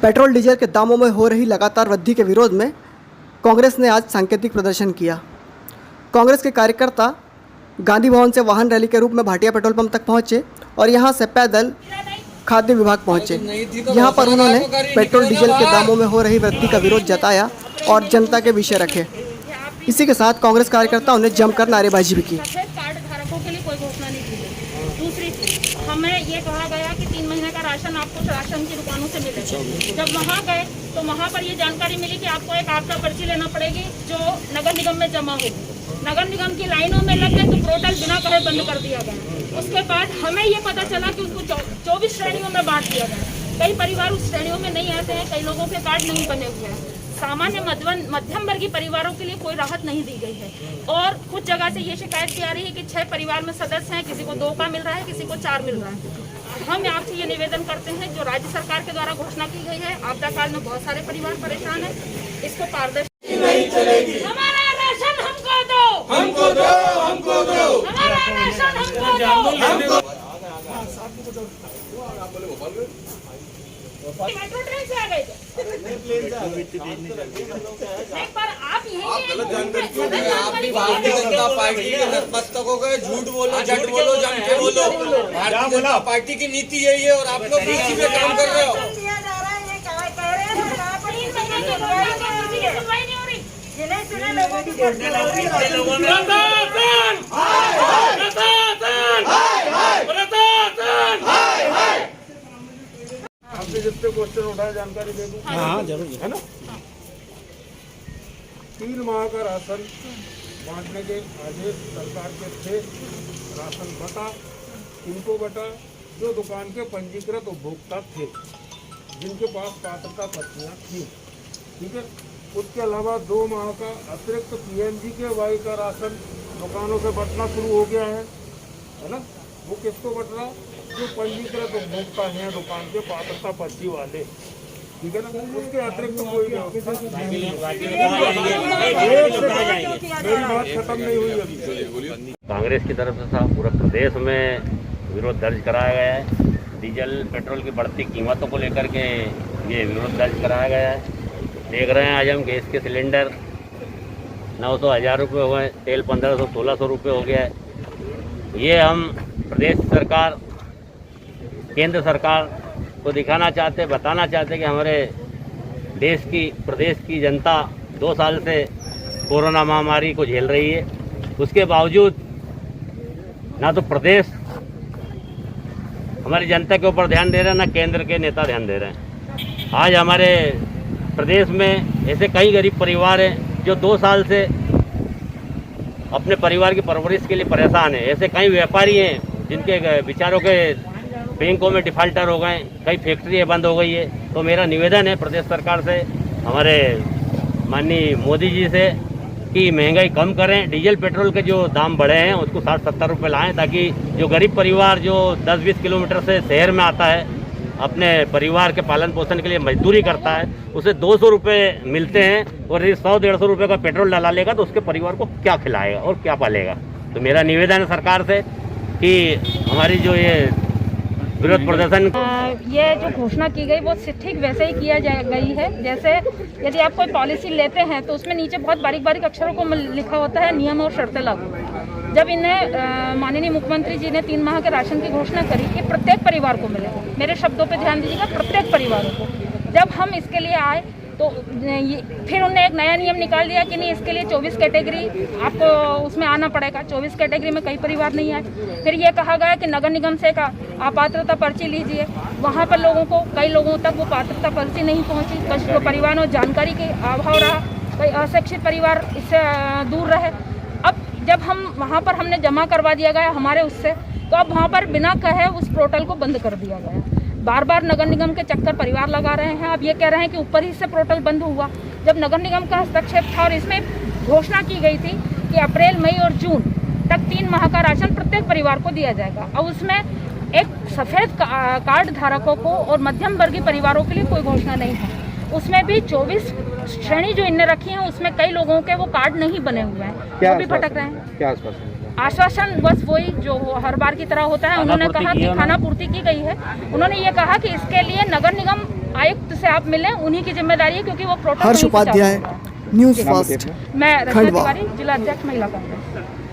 Petrol diesel के दामों में हो रही लगातार वृद्धि के विरोध में कांग्रेस ने आज सांकेतिक प्रदर्शन किया। कांग्रेस के कार्यकर्ता गांधी भवन से वाहन रैली के रूप में भाटिया पेट्रोल पंप तक पहुंचे और यहां से पैदल खाद्य विभाग पहुंचे। यहां पर उन्होंने पेट्रोल डीजल के दामों में हो रही वृद्धि का विरोध जताया और जनता के विषय रखे। इसी के साथ कांग्रेस कार्यकर्ताओं ने जमकर नारेबाजी भी की। कार्ड धारकों के लिए कोई घोषणा नहीं की गई। दूसरी चीज, हमें ये कहा गया कि 3 महीने का राशन आपको राशन की दुकानों से मिलेगा। जब वहाँ गए तो वहाँ पर ये जानकारी मिली कि आपको एक आपदा पर्ची लेना पड़ेगी जो नगर निगम में जमा होगी। नगर निगम की लाइनों में लग गए तो पोर्टल बिना कहे बंद कर दिया गया। उसके बाद हमें ये पता चला कि उनको 24 श्रेणियों में बांट दिया गया। कई परिवार उस श्रेणियों में नहीं आते हैं, कई लोगों के कार्ड नहीं बने हुए हैं। सामान्य मध्यम वर्गीय परिवारों के लिए कोई राहत नहीं दी गई है। और कुछ जगह से ये शिकायत भी आ रही है कि 6 परिवार में सदस्य हैं, किसी को 2 का मिल रहा है, किसी को 4 मिल रहा है। हम आपसे ये निवेदन करते हैं, जो राज्य सरकार के द्वारा घोषणा की गई है, आपदा काल में बहुत सारे परिवार परेशान हैं, इसको पारदर्शी नहीं चलेगी। हमारा राशन हमको दो, हमको दो, हमको दो, हमारा राशन हमको दो। मेट्रो ट्रेन से आ गए पर आप गलत जानकारी क्यों दी? आप भी भारतीय जनता पार्टी के नतमस्तक हो गए। झूठ बोलो, झट बोलो, जम के बोलो। भारतीय जनता पार्टी की नीति यही है और आप लोग इसी पे काम कर रहे हो। आपने जितने क्वेश्चन उठाए जानकारी दे दूं? हाँ जरूर है ना। 3 माह का राशन बांटने के आदेश सरकार के थे। राशन बटा, इनको बटा जो दुकान के पंजीकृत उपभोक्ता थे, जिनके पास पात्रता पर्चियाँ थी, ठीक है। उसके अलावा 2 माह का अतिरिक्त PMGKY का राशन दुकानों से बंटना शुरू हो गया है ना। वो किसको बट रहा? जो पंजीकृत उपभोक्ता हैं दुकान के पात्रता पर्ची वाले, ठीक है ना। उसके अतिरिक्त कोई मेरी बात खत्म नहीं हुई अभी। कांग्रेस की तरफ से साहब पूरा प्रदेश में विरोध दर्ज कराया गया है। डीजल पेट्रोल की बढ़ती कीमतों को लेकर के ये विरोध दर्ज कराया गया है। देख रहे हैं आज हम गैस के सिलेंडर 900-1000 रुपये हुए, तेल 1500-1600 रुपये हो गया है। ये हम प्रदेश सरकार, केंद्र सरकार को दिखाना चाहते, बताना चाहते कि हमारे प्रदेश की जनता 2 साल से कोरोना महामारी को झेल रही है। उसके बावजूद ना तो प्रदेश हमारी जनता के ऊपर ध्यान दे रहे हैं, ना केंद्र के नेता ध्यान दे रहे हैं। आज हमारे प्रदेश में ऐसे कई गरीब परिवार हैं जो 2 साल से अपने परिवार की परवरिश के लिए परेशान हैं। ऐसे कई व्यापारी हैं जिनके बेचारों के बैंकों में डिफाल्टर हो गए, कई फैक्ट्रियाँ बंद हो गई है। तो मेरा निवेदन है प्रदेश सरकार से, हमारे माननीय मोदी जी से, कि महंगाई कम करें। डीजल पेट्रोल के जो दाम बढ़े हैं उसको 60-70 रुपये लाएँ, ताकि जो गरीब परिवार जो 10-20 किलोमीटर से शहर में आता है, अपने परिवार के पालन पोषण के लिए मजदूरी करता है, उसे 200 रुपये मिलते हैं और यदि 100-150 रुपये का पेट्रोल डला लेगा तो उसके परिवार को क्या खिलाएगा और क्या पालेगा। तो मेरा निवेदन है सरकार से कि हमारी जो ये विरोध प्रदर्शन, ये जो घोषणा की गई वो ठीक वैसे ही किया गई है। जैसे यदि आप कोई पॉलिसी लेते हैं तो उसमें नीचे बहुत बारीक बारीक अक्षरों को लिखा होता है नियम और शर्तें लागू। जब इन्हें माननीय मुख्यमंत्री जी ने 3 माह के राशन की घोषणा करी कि प्रत्येक परिवार को मिले, मेरे शब्दों पे ध्यान दीजिएगा, प्रत्येक परिवारों को। जब हम इसके लिए आए तो फिर उन्होंने एक नया नियम निकाल दिया कि नहीं, इसके लिए 24 कैटेगरी आपको उसमें आना पड़ेगा। 24 कैटेगरी में कई परिवार नहीं आए। फिर ये कहा गया कि नगर निगम से अपात्रता पर्ची लीजिए। वहाँ पर कई लोगों तक वो पात्रता पर्ची नहीं पहुँची। कुछ परिवार में जानकारी के अभाव रहा, कई अशिक्षित परिवार इससे दूर रहे। अब जब हम वहाँ पर हमने जमा करवा दिया गया हमारे उससे, तो अब वहाँ पर बिना कहे उस पोर्टल को बंद कर दिया गया। बार बार नगर निगम के चक्कर परिवार लगा रहे हैं। अब ये कह रहे हैं कि ऊपर ही से पोर्टल बंद हुआ, जब नगर निगम का हस्तक्षेप था। और इसमें घोषणा की गई थी कि अप्रैल, मई और जून तक 3 माह का राशन प्रत्येक परिवार को दिया जाएगा। अब उसमें एक सफ़ेद कार्ड धारकों को और मध्यम वर्गीय परिवारों के लिए कोई घोषणा नहीं है। उसमें भी 24 श्रेणी जो इनने रखी है उसमें कई लोगों के वो कार्ड नहीं बने हुए हैं, वो भी भटक रहे हैं। क्या आश्वासन? आश्वासन बस वही जो हर बार की तरह होता है। उन्होंने कहा कि खाना पूर्ति की गई है। उन्होंने ये कहा कि इसके लिए नगर निगम आयुक्त से आप मिलें, उन्हीं की जिम्मेदारी है क्योंकि वो प्रोटोकॉल हर्ष उपाध्याय, न्यूज़ फर्स्ट, मैं रचना खंडवा। तिवारी, जिला अध्यक्ष महिला कांग्रेस।